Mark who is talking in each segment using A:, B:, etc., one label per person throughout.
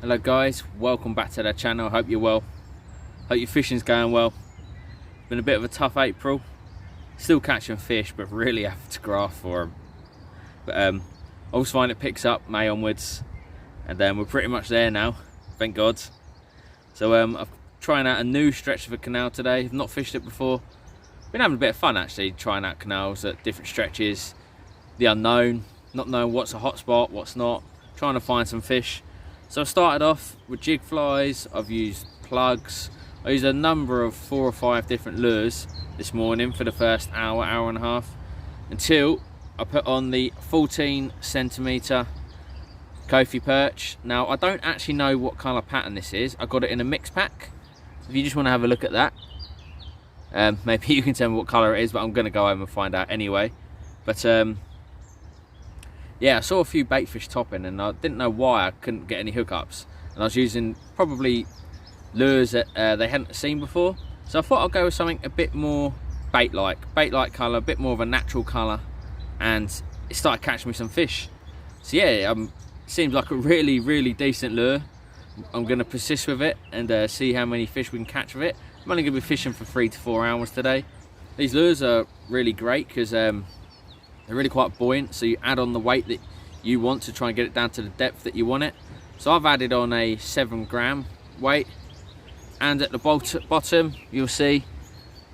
A: Hello guys, welcome back to the channel. Hope you're well. Hope your fishing's going well. Been a bit of a tough April. Still catching fish, but really have to graft for them. But I always find it picks up May onwards, and then we're pretty much there now, thank God. So I'm trying out a new stretch of a canal today. I've not fished it before. Been having a bit of fun actually, trying out canals at different stretches. The unknown, not knowing what's a hot spot, what's not. Trying to find some fish. So I started off with jig flies, I've used plugs, I used a number of 4 or 5 different lures this morning for the first hour and a half, until I put on the 14cm Kofi perch. Now I don't actually know what colour pattern this is, I got it in a mix pack. If you just want to have a look at that, maybe you can tell me what colour it is, but I'm going to go home and find out anyway. But yeah, I saw a few baitfish topping and I didn't know why I couldn't get any hookups. And I was using probably lures that they hadn't seen before. So I thought I'd go with something a bit more bait-like colour, a bit more of a natural colour. And it started catching me some fish. So yeah, seems like a really decent lure. I'm going to persist with it and see how many fish we can catch with it. I'm only going to be fishing for 3 to 4 hours today. These lures are really great because they're really quite buoyant, so you add on the weight that you want to try and get it down to the depth that you want it. So I've added on a 7-gram weight, and at the bottom you'll see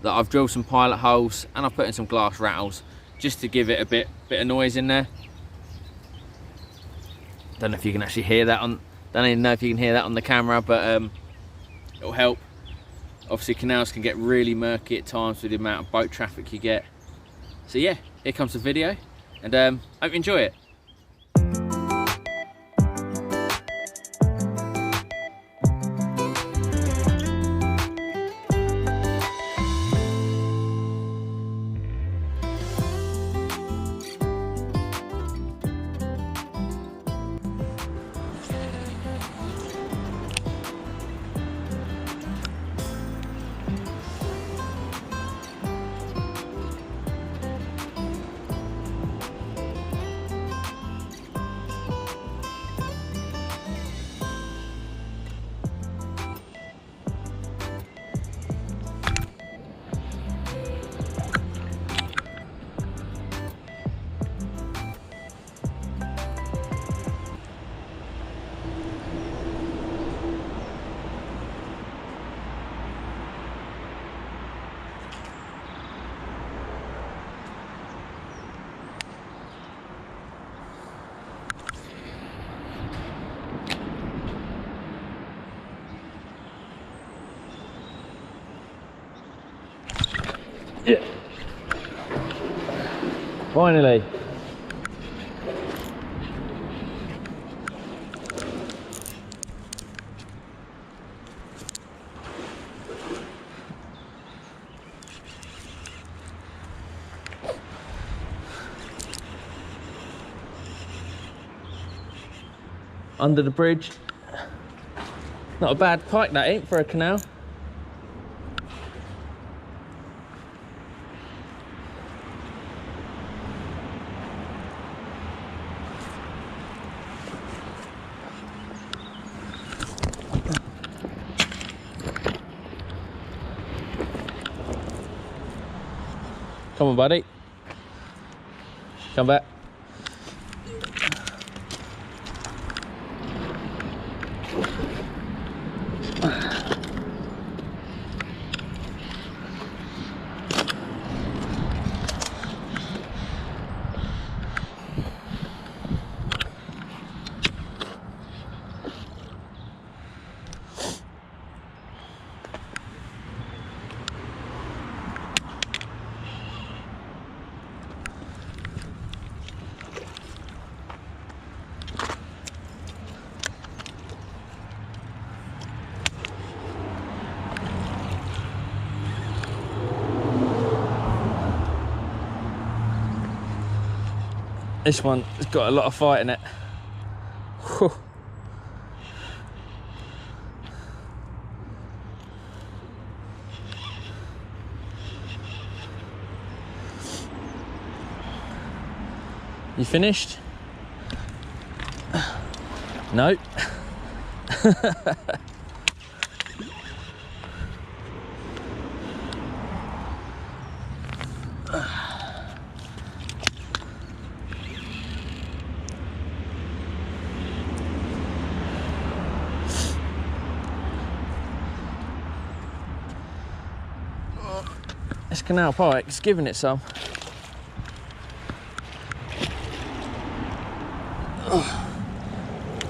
A: that I've drilled some pilot holes and I've put in some glass rattles just to give it a bit of noise in there. Don't know if you can actually hear that on, don't even know if you can hear that on the camera, but it'll help. Obviously canals can get really murky at times with the amount of boat traffic you get. So yeah, here comes the video, and hope you enjoy it. Yeah. Finally. Under the bridge. Not a bad pike that ain't for a canal. Come on, buddy. Come back. This one has got a lot of fight in it. Whew. You finished? No. This canal pike is giving it some.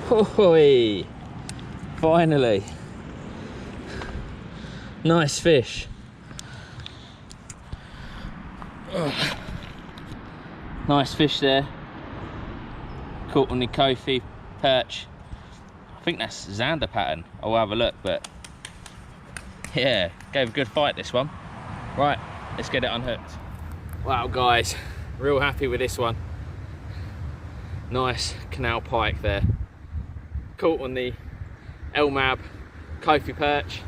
A: Oh, finally. Nice fish. Nice fish there. Caught on the Kofi perch. I think that's Zander pattern. I'll have a look, but yeah, gave a good fight this one. Right, let's get it unhooked. Wow guys, real happy with this one. Nice canal pike there. Caught on the LMAB Kofi perch.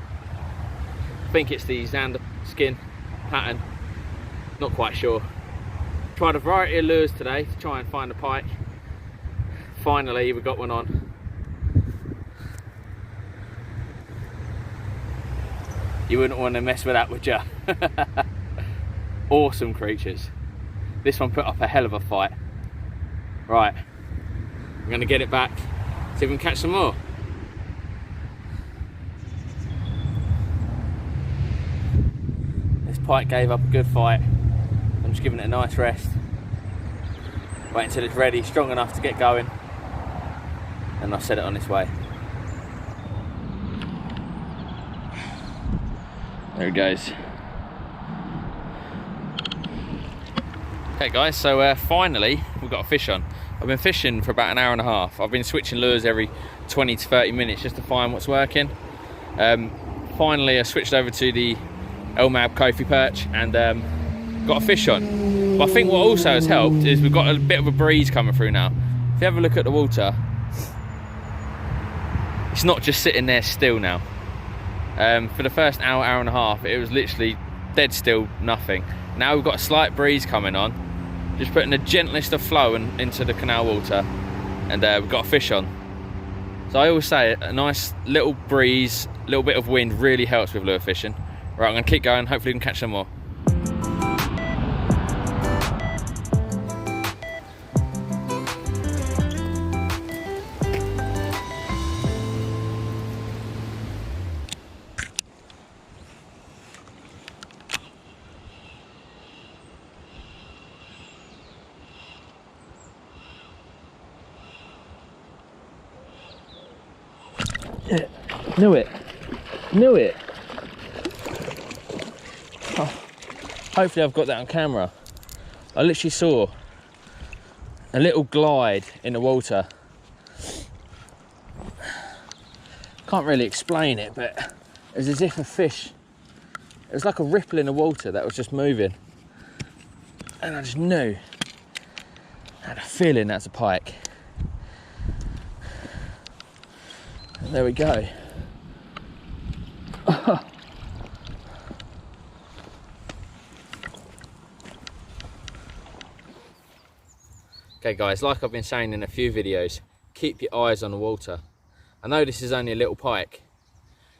A: I think it's the Zander skin pattern, not quite sure. Tried a variety of lures today to try and find a pike. Finally we got one on. You wouldn't want to mess with that, would you? Awesome creatures. This one put up a hell of a fight. Right, I'm going to get it back, see if we can catch some more. This pike gave up a good fight. I'm just giving it a nice rest. Wait until it's ready, strong enough to get going, and I'll set it on its way. There it goes. Okay guys, so finally we've got a fish on. I've been fishing for about an hour and a half. I've been switching lures every 20 to 30 minutes just to find what's working. Finally I switched over to the LMAB Kofi perch and got a fish on. But I think what also has helped is we've got a bit of a breeze coming through now. If you have a look at the water, it's not just sitting there still now. For the first hour, hour and a half, it was literally dead still, nothing. Now we've got a slight breeze coming on, just putting the gentlest of flow into the canal water, and we've got a fish on. So I always say a nice little breeze, a little bit of wind really helps with lure fishing. Right, I'm going to keep going, hopefully we can catch some more. Yeah, knew it. Oh, hopefully I've got that on camera. I literally saw a little glide in the water. Can't really explain it, but it was as if a fish, it was like a ripple in the water that was just moving. And I just knew, I had a feeling that's a pike. And there we go. Okay guys, like I've been saying in a few videos, keep your eyes on the water. I know this is only a little pike,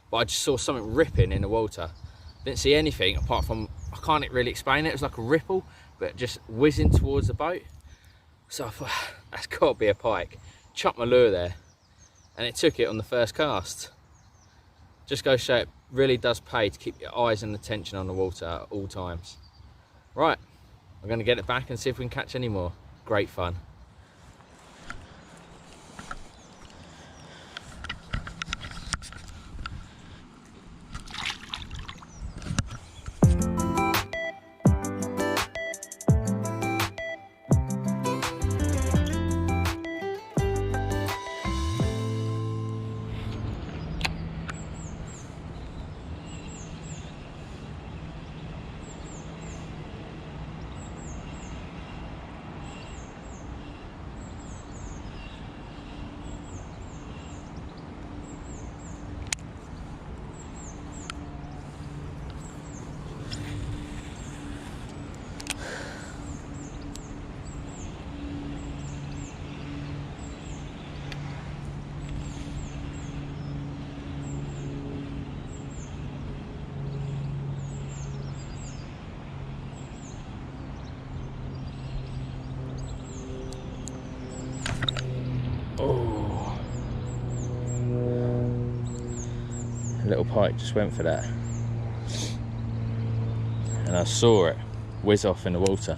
A: but I just saw something ripping in the water. Didn't see anything apart from, I can't really explain it, it was like a ripple, but just whizzing towards the boat. So I thought, that's got to be a pike. Chucked my lure there, and it took it on the first cast. Just goes to show it really does pay to keep your eyes and attention on the water at all times. Right, I'm going to get it back and see if we can catch any more. Great fun. little pike just went for that, and I saw it whiz off in the water.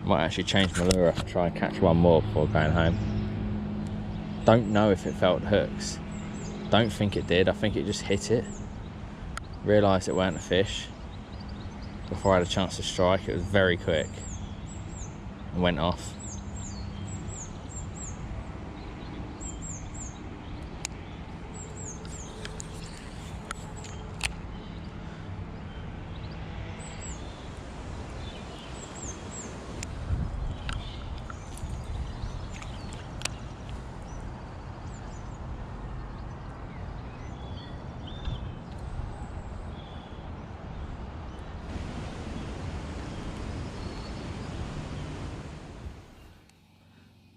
A: Might actually change my lure and try and catch one more before going home. Don't know if it felt hooks. Don't think it did. I think it just hit it. Realised it weren't a fish before I had a chance to strike. It was very quick and went off.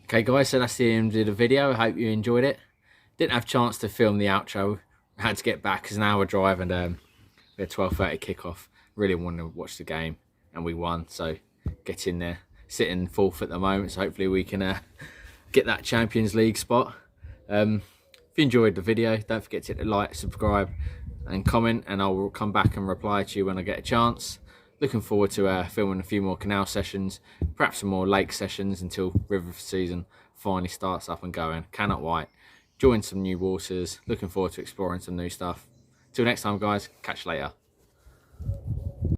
A: Okay guys, so that's the end of the video. I hope you enjoyed it. Didn't have a chance to film the outro. I had to get back because an hour drive and we had 12:30 kickoff. Really wanted to watch the game and we won, so get in there. Sitting fourth at the moment, so hopefully we can get that Champions League spot. If you enjoyed the video, don't forget to hit the like, subscribe and comment, and I will come back and reply to you when I get a chance. Looking forward to filming a few more canal sessions, perhaps some more lake sessions until river season finally starts up and going. Cannot wait. Join some new waters. Looking forward to exploring some new stuff. Till next time guys, catch you later.